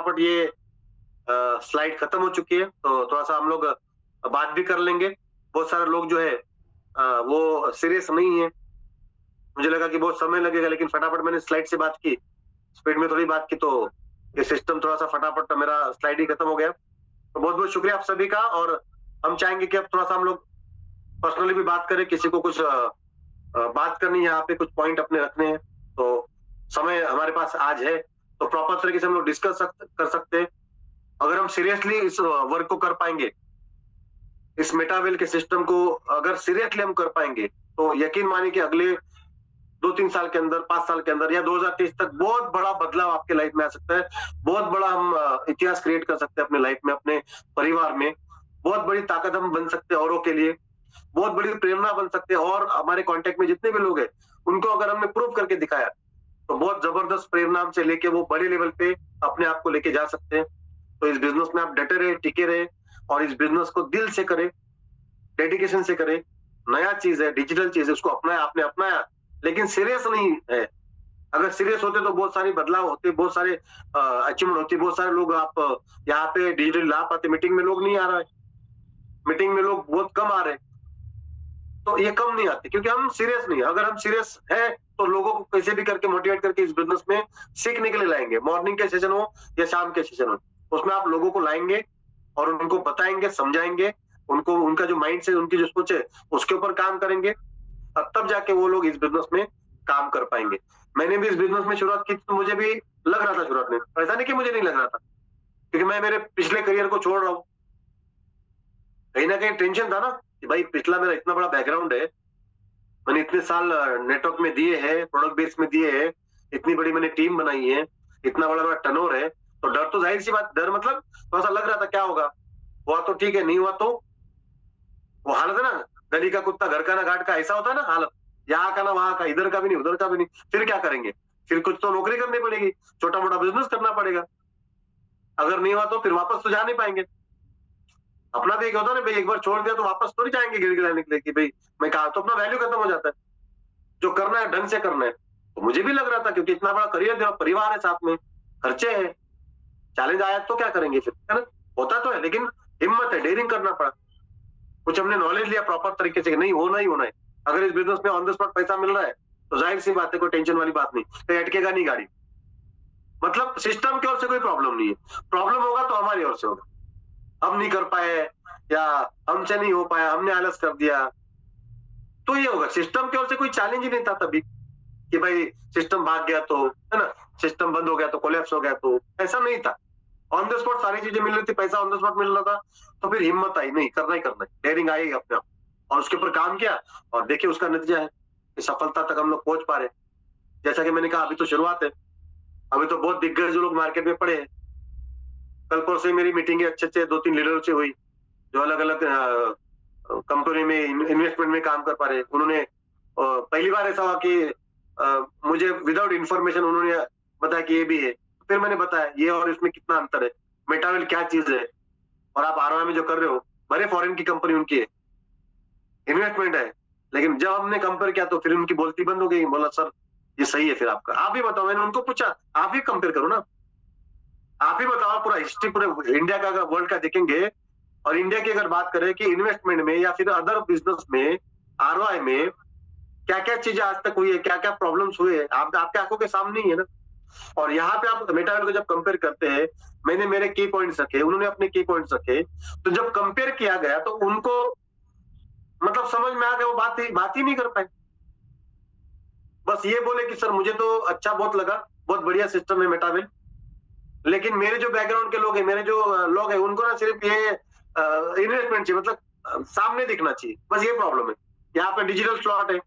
फटाफट ये स्लाइड खत्म हो चुकी है, तो थोड़ा सा हम लोग बात भी कर लेंगे। बहुत सारे लोग जो है वो सीरियस नहीं है। मुझे लगा कि बहुत समय लगेगा, लेकिन फटाफट मैंने स्लाइड से बात की, स्पीड में थोड़ी बात की, तो ये सिस्टम थोड़ा सा फटाफट मेरा स्लाइड ही खत्म हो गया। तो बहुत बहुत शुक्रिया आप सभी का। और हम चाहेंगे कि अब थोड़ा सा हम लोग पर्सनली भी बात करें, किसी को कुछ बात करनी है, यहाँ पे कुछ पॉइंट अपने रखने हैं, तो समय हमारे पास आज है, तो प्रॉपर तरीके से हम लोग डिस्कस कर सकते हैं। अगर हम सीरियसली इस वर्क को कर पाएंगे, इस मेटावेल के सिस्टम को अगर सीरियसली हम कर पाएंगे, तो यकीन मानिए कि अगले 2-3 साल के अंदर, 5 साल के अंदर या 2030 तक बहुत बड़ा बदलाव आपके लाइफ में आ सकता है। बहुत बड़ा हम इतिहास क्रिएट कर सकते हैं अपने लाइफ में, अपने परिवार में। बहुत बड़ी ताकत हम बन सकते हैं औरों के लिए, बहुत बड़ी प्रेरणा बन सकते हैं। और हमारे कांटेक्ट में जितने भी लोग हैं, उनको अगर हमने प्रूव करके दिखाया, तो बहुत जबरदस्त प्रेरणा हमसे लेके वो बड़े लेवल पे अपने आप को लेके जा सकते हैं। तो इस बिजनेस में आप डटे रहे, टिके रहे, और इस बिजनेस को दिल से करें, डेडिकेशन से करें। नया चीज है, डिजिटल चीज है, उसको अपनाया, आपने अपनाया, लेकिन सीरियस नहीं है। अगर सीरियस होते तो बहुत सारी बदलाव होते, बहुत सारे अचीवमेंट होती, बहुत सारे लोग आप यहाँ पे डिजिटल ला पाते। मीटिंग में लोग नहीं आ रहा है, मीटिंग में लोग बहुत कम आ रहे हैं, तो ये कम नहीं आते क्योंकि हम सीरियस नहीं है। अगर हम सीरियस है तो लोगों को कैसे भी करके मोटिवेट करके इस बिजनेस में सीखने के लिए लाएंगे। मॉर्निंग के सेशन हो या शाम के सेशन हो, उसमें आप लोगों को लाएंगे और उनको बताएंगे, समझाएंगे, उनको उनका जो माइंड से, उनकी जो सोच है, उसके ऊपर काम करेंगे, तब जाके वो लोग इस बिजनेस में काम कर पाएंगे। मैंने भी इस बिजनेस में शुरुआत की तो मुझे भी लग रहा था शुरुआत में, ऐसा नहीं कि मुझे नहीं लग रहा था, क्योंकि मैं मेरे पिछले करियर को छोड़ रहा हूँ। कहीं ना कहीं टेंशन था ना कि भाई पिछला मेरा इतना बड़ा बैकग्राउंड है, मैंने इतने साल नेटवर्क में दिए हैं, प्रोडक्ट बेस में दिए हैं, इतनी बड़ी मैंने टीम बनाई है, इतना बड़ा बड़ा टर्नओवर है, तो डर तो जाहिर सी बात, डर मतलब थोड़ा सा लग रहा था क्या होगा। हुआ तो ठीक है, नहीं हुआ तो वो हालत है ना, गली का कुत्ता घर का ना घाट का, ऐसा होता है ना हालत, यहाँ का ना वहां का, इधर का भी नहीं उधर का भी नहीं। फिर क्या करेंगे? फिर कुछ तो नौकरी करनी पड़ेगी, छोटा मोटा बिजनेस करना पड़ेगा। अगर नहीं हुआ तो फिर वापस तो जा नहीं पाएंगे। अपना भी एक होता है ना भाई, एक बार छोड़ दिया तो वापस तो नहीं जाएंगे गिड़गिड़ाने के लिए कि भाई मैं कहा, तो अपना वैल्यू खत्म हो जाता है। जो करना है ढंग से करना है। तो मुझे भी लग रहा था क्योंकि इतना बड़ा करियर है, परिवार है साथ में, खर्चे हैं, चैलेंज आया तो क्या करेंगे फिर, है ना? होता तो है, लेकिन हिम्मत है, डेयरिंग करना पड़ा। कुछ हमने नॉलेज लिया प्रॉपर तरीके से, नहीं होना ही होना है। अगर इस बिजनेस में ऑन द स्पॉट पैसा मिल रहा है तो जाहिर सी बात है, कोई टेंशन वाली बात नहीं, कहीं अटकेगा नहीं गाड़ी। मतलब सिस्टम की ओर से कोई प्रॉब्लम नहीं है, प्रॉब्लम होगा तो हमारी ओर से होगा। हम नहीं कर पाए या हमसे नहीं हो पाया, हमने आलस कर दिया, तो ये होगा। सिस्टम की ओर से कोई चैलेंज ही नहीं था तभी कि भाई सिस्टम भाग गया तो, है ना, सिस्टम बंद हो गया तो, कोलैप्स हो गया तो, ऐसा नहीं था। ऑन द स्पॉट सारी चीजें मिल रही थी, पैसा ऑन द स्पॉट मिल रहा था, तो फिर हिम्मत आई, नहीं करना ही करना है, डेयरिंग आई अपने आप, और उसके ऊपर काम किया, और देखिए उसका नतीजा है कि सफलता तक हम लोग पहुंच पा रहे हैं। जैसा कि मैंने कहा, अभी तो शुरुआत है, अभी तो बहुत दिग्गज लोग मार्केट में पड़े हैं। कल परसों मेरी मीटिंग अच्छे अच्छे 2-3 लीडर से हुई, जो अलग अलग कंपनी में इन्वेस्टमेंट में काम कर पा रहे। उन्होंने पहली बार ऐसा हुआ कि मुझे विदाउट इन्फॉर्मेशन उन्होंने बताया कि ये भी है, फिर मैंने बताया ये और इसमें कितना अंतर है, मेटावेल क्या चीज है, और आप आरओआई में जो कर रहे हो, भले फॉरेन की कंपनी उनकी है, इन्वेस्टमेंट है, लेकिन जब हमने कंपेयर किया तो फिर उनकी बोलती बंद हो गई। बोला सर ये सही है, फिर आपका आप ही बताओ। मैंने उनको पूछा, आप ही कंपेयर करो ना, आप ही बताओ पूरा हिस्ट्री, पूरे इंडिया का अगर वर्ल्ड का देखेंगे, और इंडिया की अगर बात करें कि इन्वेस्टमेंट में या फिर अदर बिजनेस में, आरओआई में क्या क्या चीजें आज तक हुई है, क्या क्या प्रॉब्लम्स हुए हैं, आपके आंखों के सामने ही है ना। और यहाँ पे आप मेटावेल को जब कंपेयर करते हैं, मैंने मेरे की पॉइंट्स रखे, उन्होंने अपने की पॉइंट्स रखे, तो जब कंपेयर किया गया तो उनको मतलब समझ में आ गया, वो बात ही नहीं कर पाए। बस ये बोले कि सर मुझे तो अच्छा बहुत लगा, बहुत बढ़िया सिस्टम है मेटावेल, लेकिन मेरे जो बैकग्राउंड के लोग हैं, मेरे जो लोग हैं, उनको ना सिर्फ ये इन्वेस्टमेंट चाहिए, मतलब सामने दिखना चाहिए, बस ये प्रॉब्लम है। यहाँ पे डिजिटल स्लॉट है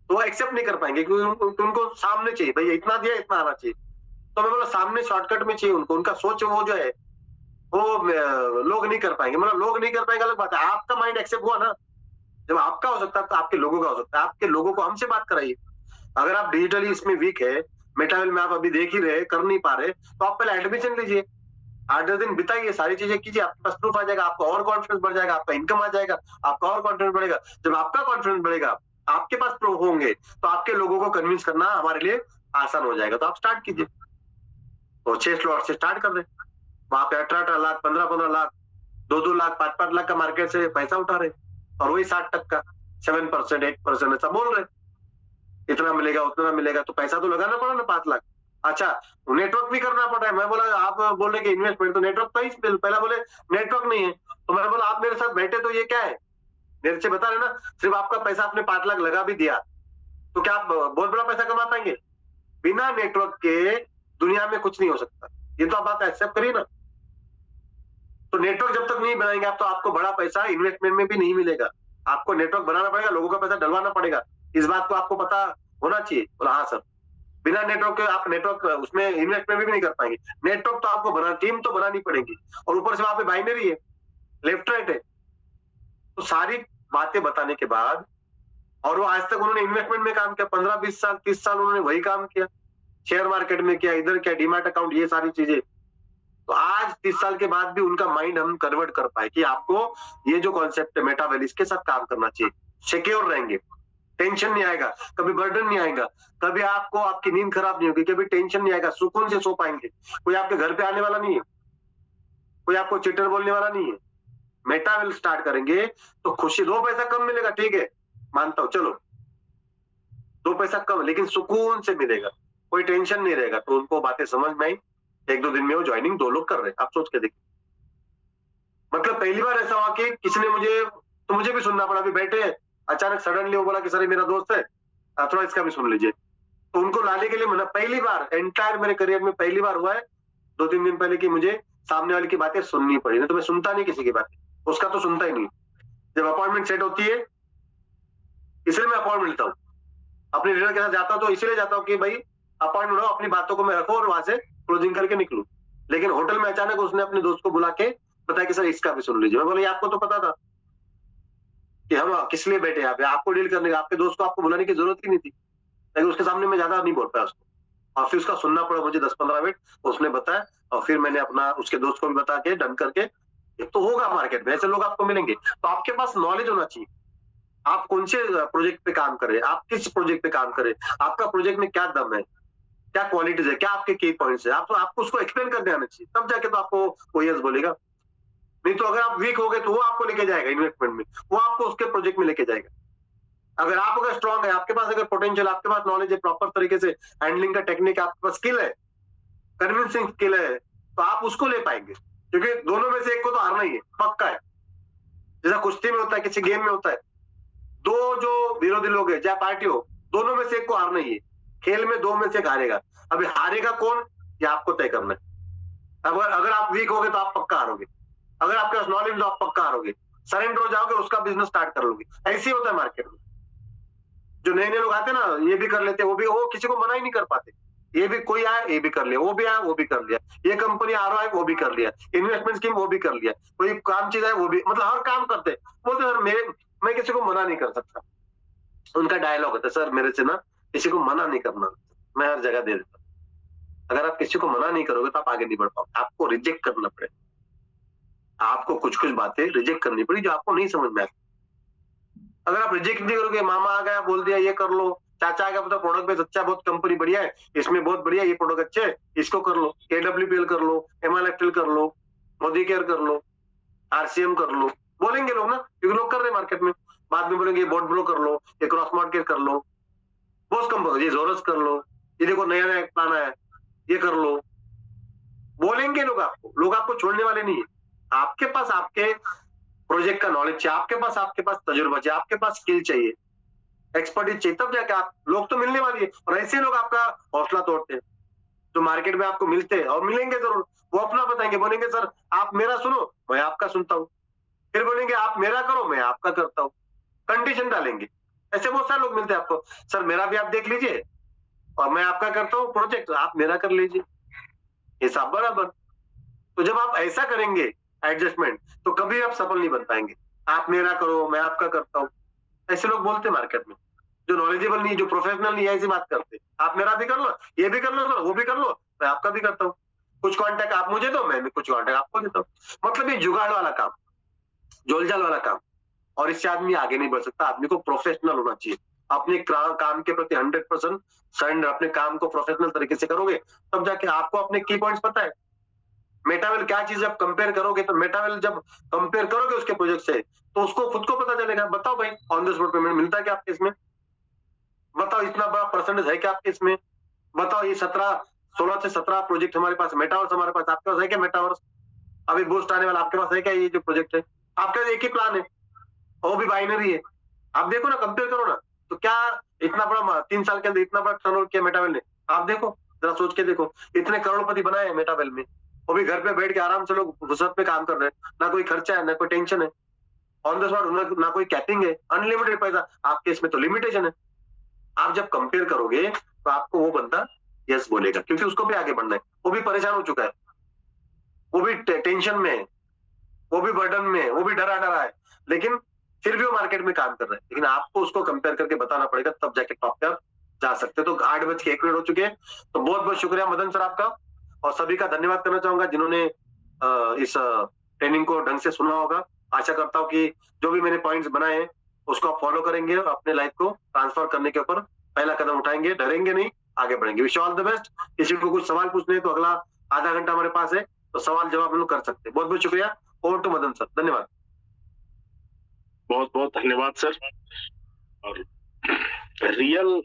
तो वो एक्सेप्ट नहीं कर पाएंगे क्योंकि उनको सामने चाहिए, भाई इतना दिया इतना आना चाहिए। तो मैं बोला सामने शॉर्टकट में चाहिए उनको, उनका सोच वो जो है वो लोग नहीं कर पाएंगे। मतलब लोग नहीं कर पाएंगे अलग बात है, आपका माइंड एक्सेप्ट हुआ ना, जब आपका हो सकता है तो आपके लोगों का हो सकता है। आपके लोगों को हमसे बात कराइए। अगर आप डिजिटली इसमें वीक है, मेटावेल में आप अभी देख ही रहे, कर नहीं पा रहे, तो आप पहले एडमिशन लीजिए, 8-10 दिन बिताइए, सारी चीजें कीजिए, आपके पास प्रूफ आ जाएगा, आपका और कॉन्फिडेंस बढ़ जाएगा, आपका इनकम आ जाएगा, आपका और कॉन्फिडेंस बढ़ेगा। जब आपका कॉन्फिडेंस बढ़ेगा, आपके पास प्रूफ होंगे, तो आपके लोगों को कन्विंस करना हमारे लिए आसान हो जाएगा। तो आप स्टार्ट कीजिए। तो 6 स्लॉट से स्टार्ट कर रहे, वहां पे 18-18 लाख, 15-15 लाख, 2-2 लाख, 5-5 लाख का मार्केट से पैसा उठा रहे, और वही 60% 7%, 8% ऐसा बोल रहे, इतना मिलेगा उतना मिलेगा, तो पैसा तो लगाना पड़ा ना 5 लाख। अच्छा, नेटवर्क भी करना पड़ा है। मैं बोला आप बोल रहे कि इन्वेस्टमेंट, तो नेटवर्क तो ही, पहला बोले नेटवर्क नहीं है, तो मैं बोला आप मेरे साथ बैठे तो ये क्या है, मेरे से बता रहे ना, सिर्फ आपका पैसा आपने 5 लाख लगा भी दिया तो क्या आप बहुत बड़ा पैसा कमा पाएंगे? बिना नेटवर्क के दुनिया में कुछ नहीं हो सकता, ये तो आप बात एक्सेप्ट करिए ना। तो नेटवर्क जब तक नहीं बनाएंगे आप, तो आपको बड़ा पैसा इन्वेस्टमेंट में भी नहीं मिलेगा। आपको नेटवर्क बनाना पड़ेगा, लोगों का पैसा डलवाना पड़ेगा, इस बात को आपको पता होना चाहिए। बोला हाँ सर, बिना नेटवर्क के आप नेटवर्क उसमें इन्वेस्टमेंट भी नहीं कर पाएंगे। नेटवर्क तो आपको बना, टीम तो बनानी पड़ेगी, और ऊपर से वहां पे बाइनरी है, लेफ्ट राइट है। तो सारी बातें बताने के बाद, और वो आज तक उन्होंने इन्वेस्टमेंट में काम किया, 15-20 साल 30 साल उन्होंने वही काम किया, शेयर मार्केट में किया, इधर क्या डीमैट अकाउंट, ये सारी चीजें। तो आज 30 साल के बाद भी उनका माइंड हम कन्वर्ट कर पाए कि आपको ये जो कॉन्सेप्ट है मेटावेल, इसके साथ काम करना चाहिए, सिक्योर रहेंगे, टेंशन नहीं आएगा, कभी बर्डन नहीं आएगा, कभी आपको आपकी नींद खराब नहीं होगी, कभी टेंशन नहीं आएगा, सुकून से सो पाएंगे, कोई आपके घर पे आने वाला नहीं है, कोई आपको चिटर बोलने वाला नहीं है। मेटावेल स्टार्ट करेंगे तो खुशी, 2 पैसा कम मिलेगा, ठीक है मानता हूं, चलो 2 पैसा कम, लेकिन सुकून से मिलेगा, कोई टेंशन नहीं रहेगा। तो उनको बातें समझ में आई, 1-2 दिन में वो ज्वाइनिंग 2 लोग कर रहे हैं, आप सोच के देखिए। मतलब पहली बार ऐसा हुआ कि किसी ने मुझे, तो मुझे भी सुनना पड़ा, अभी बैठे अचानक सडनली वो बोला कि सर ये मेरा दोस्त है, थोड़ा इसका भी सुन लीजिए। तो उनको लाने के लिए मैंने पहली बार एंटायर मेरे करियर में पहली बार हुआ है 2-3 दिन पहले कि मुझे सामने वाले की बातें सुननी पड़ी, नहीं तो मैं सुनता नहीं किसी की बातें, उसका तो सुनता ही नहीं। जब अपॉइंटमेंट सेट होती है, इसलिए मैं अपॉइंटमेंट लेता हूँ, अपने लीडर के साथ जाता हूँ तो इसलिए जाता हूँ कि भाई अपॉइंटमेंट हो, अपनी बातों को मैं रखूं और वहां से क्लोजिंग करके निकलूं। लेकिन होटल में अचानक उसने अपने दोस्त को बुला के बताया कि सर इसका भी सुन लीजिए। मैं बोला आपको तो पता था कि हम किस लिए बैठे यहाँ पे, आपको डील करने का, आपके दोस्त को आपको बुलाने की जरूरत ही नहीं थी, लेकिन उसके सामने मैं ज्यादा नहीं बोल पाया उसको, और फिर उसका सुनना पड़ा मुझे 10-15 मिनट, उसने बताया, और फिर मैंने अपना उसके दोस्त को भी बता के डन करके, तो होगा मार्केट में ऐसे लोग आपको मिलेंगे। तो आपके पास नॉलेज होना चाहिए, आप कौन से प्रोजेक्ट पे काम करें, आप किस प्रोजेक्ट पे काम करें, आपका प्रोजेक्ट में क्या दम है, क्या क्वालिटीज है, क्या आपके की पॉइंट्स है, आपको उसको एक्सप्लेन करने आना चाहिए, तब जाके तो आपको वो यस बोलेगा। नहीं तो अगर आप वीक हो गए तो वो आपको लेके जाएगा इन्वेस्टमेंट में, वो आपको उसके प्रोजेक्ट में लेके जाएगा। अगर स्ट्रांग है, आपके पास अगर पोटेंशियल, आपके पास नॉलेज है, प्रॉपर तरीके से हैंडलिंग का टेक्निक, आपके पास स्किल है, कन्विंसिंग स्किल है, तो आप उसको ले पाएंगे, क्योंकि दोनों में से एक को तो हारना ही है, पक्का है। जैसा कुश्ती में होता है, किसी गेम में होता है, 2 जो विरोधी लोग है, चाहे पार्टी हो, दोनों में से एक को हारना ही है। खेल में 2 में से एक हारेगा, अभी हारेगा कौन ये आपको तय करना है। अगर आप वीक हो गए तो आप पक्का हारोगे, अगर आपके पास नॉलेज तो आप पक्का हारोगे, सरेंडर हो जाओगे, उसका बिजनेस स्टार्ट कर लोगे। ऐसे ही होता है मार्केट में। जो नए नए लोग आते हैं ना, ये भी कर लेते, वो किसी को मना ही नहीं कर पाते, ये भी कोई आया ये भी कर लिया, वो भी आया वो भी कर लिया, ये कंपनी आ रहा है वो भी कर लिया, इन्वेस्टमेंट स्कीम वो भी कर लिया, कोई काम चीज है वो भी, मतलब हर काम करते बोलते सर मैं किसी को मना नहीं कर सकता। उनका डायलॉग होता है, सर मेरे से ना किसी को मना नहीं करना, मैं हर जगह दे देता। अगर आप किसी को मना नहीं करोगे तो आप आगे नहीं बढ़ पाओगे, आपको रिजेक्ट करना पड़ेगा, आपको कुछ कुछ बातें रिजेक्ट करनी पड़ी जो आपको नहीं समझ में आती। अगर आप रिजेक्ट नहीं करोगे, मामा आ गया बोल दिया ये कर लो, चाचा आ गया पता प्रोडक्ट बेस अच्छा, बहुत कंपनी बढ़िया है, इसमें बहुत बढ़िया, ये प्रोडक्ट अच्छे है, इसको कर लो, KWPL कर लो, MLFTL कर लो, मोदी केयर कर लो, RCM कर लो, बोलेंगे लोग ना, क्योंकि लोग कर रहे हैं मार्केट में। बाद में बोलेंगे ये बोर्ड ब्रो कर लो, ये क्रॉस मार्केट कर लो, बहुत कंपनी, ये जोरस कर लो, ये देखो नया नया प्लान है, ये कर लो, बोलेंगे लोग आपको छोड़ने वाले नहीं है। आपके पास आपके प्रोजेक्ट का नॉलेज चाहिए, आपके पास तजुर्बा चाहिए, आपके पास स्किल चाहिए, एक्सपर्टीज चाहिए, तब जाके आप, लोग तो मिलने वाली है, और ऐसे लोग आपका हौसला तोड़ते हैं जो मार्केट में आपको मिलते हैं, और मिलेंगे जरूर। वो अपना बताएंगे, बोलेंगे सर आप मेरा सुनो, मैं आपका सुनता हूँ, फिर बोलेंगे आप मेरा करो, मैं आपका करता हूँ, कंडीशन डालेंगे। ऐसे बहुत सारे लोग मिलते हैं आपको, सर मेरा भी आप देख लीजिए, और मैं आपका करता हूँ प्रोजेक्ट, आप मेरा कर लीजिए, हिसाब बराबर। तो जब आप ऐसा करेंगे एडजस्टमेंट, तो कभी आप सफल नहीं बन पाएंगे। आप मेरा करो, मैं आपका करता हूँ, ऐसे लोग बोलते मार्केट में, जो नॉलेजेबल नहीं, जो प्रोफेशनल नहीं है, ऐसी बात करते। आप मेरा भी कर लो, ये भी कर लो, वो भी कर लो, मैं आपका भी करता हूँ, कुछ कॉन्टैक्ट आप मुझे दो, मैं भी कुछ कॉन्टैक्ट आपको देता हूँ। मतलब ये जुगाड़ वाला काम, जोलजाल वाला काम, और इससे आदमी आगे नहीं बढ़ सकता। आदमी को प्रोफेशनल होना चाहिए, अपने काम के प्रति 100% सरेंडर, अपने काम को प्रोफेशनल तरीके से करोगे, तब जाके आपको अपने की पॉइंट्स पता है, मेटावेल क्या चीज जब कंपेयर करोगे, तो मेटावेल जब कंपेयर करोगे उसके प्रोजेक्ट से, तो उसको खुद को पता चलेगा। बताओ भाई, ऑन द स्पॉट पेमेंट मिलता है क्या आपके इसमें? बताओ, इतना बड़ा परसेंटेज है क्या आपके इसमें? बताओ, ये 16 से 17 प्रोजेक्ट हमारे पास, मेटावर्स हमारे पास, आपके पास है क्या मेटावर्स? अभी बूस्ट आने वाला, आपके पास है क्या ये जो प्रोजेक्ट है? आपके पास एक ही प्लान है, और वो भी बाइनरी है। आप देखो ना, कंपेयर करो ना, तो क्या इतना बड़ा 3 साल के अंदर इतना बड़ा टर्नओवर किया मेटावेल ने? आप देखो, जरा सोच के देखो, इतने करोड़पति बनाए हैं मेटावेल में, वो भी घर पे बैठ के आराम से लोग फुर्सत में काम कर रहे हैं, ना कोई खर्चा है, ना कोई टेंशन है, ऑन द स्पॉट, ना कोई कैपिंग है, अनलिमिटेड पैसा। आपके इसमें तो लिमिटेशन है। आप जब कंपेयर करोगे तो आपको वो बंदा यस बोलेगा, क्योंकि उसको भी आगे बढ़ना है, वो भी परेशान हो चुका है, वो भी टेंशन में है, वो भी बर्डन में है, वो भी डरा डरा है, लेकिन फिर भी वो मार्केट में काम कर रहा है। लेकिन आपको उसको कंपेयर करके बताना पड़ेगा, तब जाके टॉप पे आप जा सकते हो। तो 8:01 हो चुके हैं, तो बहुत बहुत शुक्रिया मदन सर आपका, और सभी का धन्यवाद करना चाहूंगा जिन्होंने इस ट्रेनिंग को ढंग से सुना होगा। आशा करता हूँ कि जो भी मैंने पॉइंट्स बनाए हैं उसको आप फॉलो करेंगे और अपने लाइफ को ट्रांसफर करने के ऊपर पहला कदम उठाएंगे, डरेंगे नहीं, आगे बढ़ेंगे। Wish all the best. किसी को कुछ सवाल पूछने हैं तो अगला आधा घंटा हमारे पास है, तो सवाल जवाब हम लोग कर सकते हैं। बहुत बहुत शुक्रिया। ओवर टू मदन सर, धन्यवाद। बहुत बहुत धन्यवाद सर। और रियल